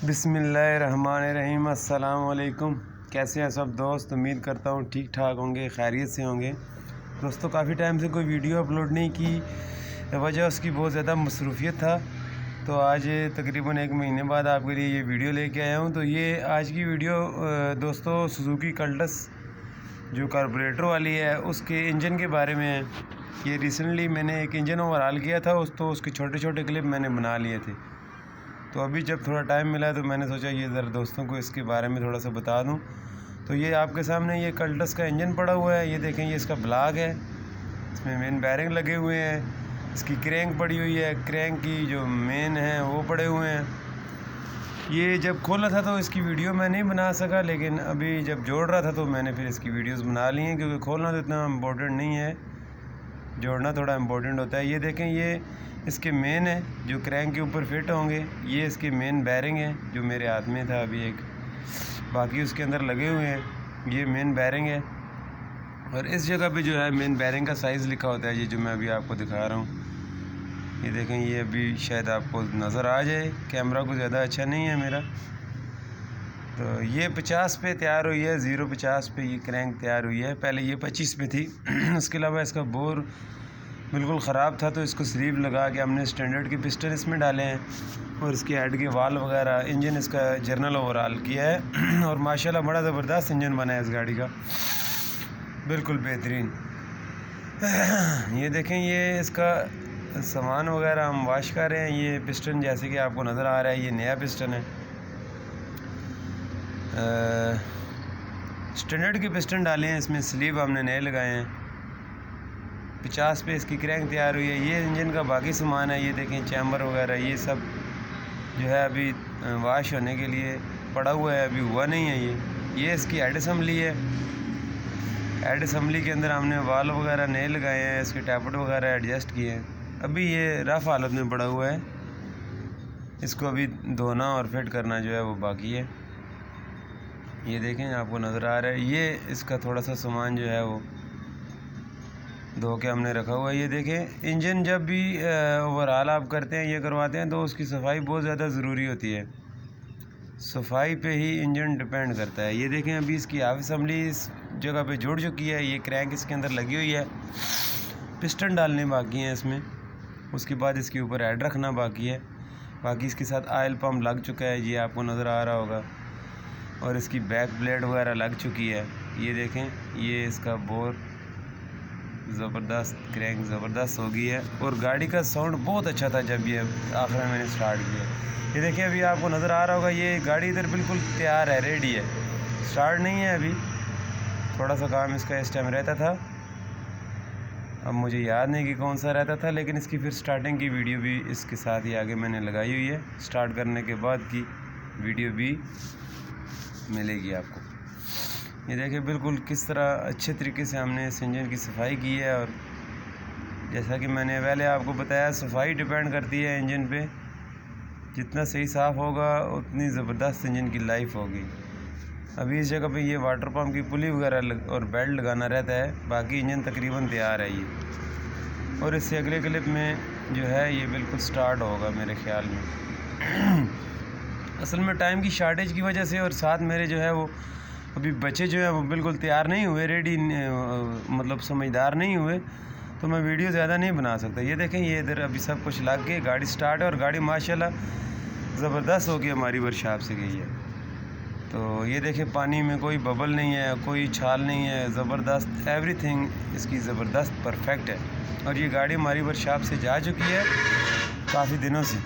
बिस्मिल्लाहिर्रहमानिर्रहीम। अस्सलाम वालेकुम। कैसे हैं सब दोस्त? उम्मीद करता हूँ ठीक ठाक होंगे, खैरियत से होंगे। दोस्तों, काफ़ी टाइम से कोई वीडियो अपलोड नहीं की, वजह उसकी बहुत ज़्यादा मसरूफियत था। तो आज तकरीबन 1 महीने बाद आपके लिए ये वीडियो लेके आया हूँ। तो ये आज की वीडियो दोस्तों सुजुकी कल्टस जो कार्बोरेटर वाली है उसके इंजन के बारे में है। ये रिसेंटली मैंने एक इंजन ओवरहाल किया था, उसके छोटे छोटे क्लिप मैंने बना लिए थे। तो अभी जब थोड़ा टाइम मिला तो मैंने सोचा ये ज़रा दोस्तों को इसके बारे में थोड़ा सा बता दूं। तो ये आपके सामने ये कल्टस का इंजन पड़ा हुआ है। ये देखें, ये इसका ब्लॉक है, इसमें मेन बैरिंग लगे हुए हैं, इसकी क्रैंक पड़ी हुई है, क्रैंक की जो मेन है वो पड़े हुए हैं। ये जब खोला था तो इसकी वीडियो मैं नहीं बना सका, लेकिन अभी जब जोड़ रहा था तो मैंने फिर इसकी वीडियोस बना ली हैं, क्योंकि खोलना तो इतना इम्पोर्टेंट नहीं है, जोड़ना थोड़ा इम्पोर्टेंट होता है। ये देखें, ये इसके मेन है जो क्रैंक के ऊपर फिट होंगे। ये इसके मेन बैरिंग है जो मेरे हाथ में था अभी एक, बाकी उसके अंदर लगे हुए हैं। ये मेन बैरिंग है और इस जगह पे जो है मेन बैरिंग का साइज़ लिखा होता है, ये जो मैं अभी आपको दिखा रहा हूँ। ये देखें, ये अभी शायद आपको नज़र आ जाए, कैमरा को ज़्यादा अच्छा नहीं है मेरा। तो ये 50 पे तैयार हुई है, 050 पे ये क्रैंक तैयार हुई है। पहले ये 25 पे थी। उसके अलावा इसका बोर बिल्कुल ख़राब था, तो इसको स्लीव लगा के हमने स्टैंडर्ड के पिस्टन इसमें डाले हैं और इसके हेड के वाल वगैरह। इंजन इसका जर्नल ओवरऑल किया है और माशाल्लाह बड़ा ज़बरदस्त इंजन बना है इस गाड़ी का, बिल्कुल बेहतरीन। ये देखें, ये इसका सामान वगैरह हम वाश कर रहे हैं। ये पिस्टन जैसे कि आपको नज़र आ रहा है, ये नया पिस्टन है। स्टैंडर्ड के पिस्टन डाले हैं, इसमें स्लीव हमने नए लगाए हैं। 50 पे इसकी क्रैंक तैयार हुई है। ये इंजन का बाकी सामान है। ये देखें, चैम्बर वगैरह ये सब जो है अभी वाश होने के लिए पड़ा हुआ है, अभी हुआ नहीं है। ये इसकी हेड असम्बली है। हेड असम्बली के अंदर हमने वाल वगैरह नए लगाए हैं, इसके टैपट वगैरह एडजस्ट किए हैं। अभी ये रफ़ हालत में पड़ा हुआ है, इसको अभी धोना और फिट करना जो है वो बाकी है। ये देखें, आपको नज़र आ रहा है, ये इसका थोड़ा सा सामान जो है वो धो के हमने रखा हुआ है। ये देखें, इंजन जब भी ओवरहाल आप करते हैं, ये करवाते हैं, तो उसकी सफाई बहुत ज़्यादा ज़रूरी होती है। सफाई पे ही इंजन डिपेंड करता है। ये देखें, अभी इसकी हाफ असम्बली इस जगह पे जुड़ चुकी है। ये क्रैंक इसके अंदर लगी हुई है, पिस्टन डालने बाकी हैं इसमें, उसके बाद इसके ऊपर हेड रखना बाकी है। बाकी इसके साथ ऑयल पम्प लग चुका है, ये आपको नज़र आ रहा होगा, और इसकी बैक प्लेट वगैरह लग चुकी है। ये देखें, ये इसका बोर ज़बरदस्त, क्रैंक ज़बरदस्त हो गई है और गाड़ी का साउंड बहुत अच्छा था जब ये आखिर में मैंने स्टार्ट किया। ये देखिए, अभी आपको नज़र आ रहा होगा, ये गाड़ी इधर बिल्कुल तैयार है, रेडी है, स्टार्ट नहीं है अभी। थोड़ा सा काम इसका इस टाइम रहता था, अब मुझे याद नहीं कि कौन सा रहता था, लेकिन इसकी फिर स्टार्टिंग की वीडियो भी इसके साथ ही आगे मैंने लगाई हुई है। स्टार्ट करने के बाद की वीडियो भी मिलेगी आपको। ये देखिए, बिल्कुल किस तरह अच्छे तरीके से हमने इस इंजन की सफाई की है। और जैसा कि मैंने पहले आपको बताया, सफाई डिपेंड करती है इंजन पे। जितना सही साफ़ होगा उतनी ज़बरदस्त इंजन की लाइफ होगी। अभी इस जगह पे ये वाटर पम्प की पुली वगैरह और बेल्ट लगाना रहता है, बाकी इंजन तकरीबन तैयार है ये। और इससे अगले क्लिप में जो है ये बिल्कुल स्टार्ट होगा मेरे ख्याल में। असल में टाइम की शार्टेज की वजह से, और साथ मेरे जो है वो अभी बच्चे जो है वो बिल्कुल तैयार नहीं हुए, रेडी मतलब समझदार नहीं हुए, तो मैं वीडियो ज़्यादा नहीं बना सकता। ये देखें, ये इधर अभी सब कुछ लग के गाड़ी स्टार्ट है और गाड़ी माशाल्लाह ज़बरदस्त होगी, हमारी वर्कशॉप से गई है। तो ये देखें, पानी में कोई बबल नहीं है, कोई छाल नहीं है, ज़बरदस्त, एवरीथिंग इसकी ज़बरदस्त परफेक्ट है। और ये गाड़ी हमारी वर्कशॉप से जा चुकी है काफ़ी दिनों से।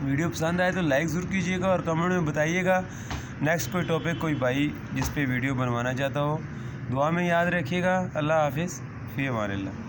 वीडियो पसंद आए तो लाइक ज़रूर कीजिएगा और कमेंट में बताइएगा नेक्स्ट कोई टॉपिक, कोई भाई जिस पे वीडियो बनवाना चाहता हो। दुआ में याद रखिएगा। अल्लाह हाफिज़, फ़ी अमानिल्लाह।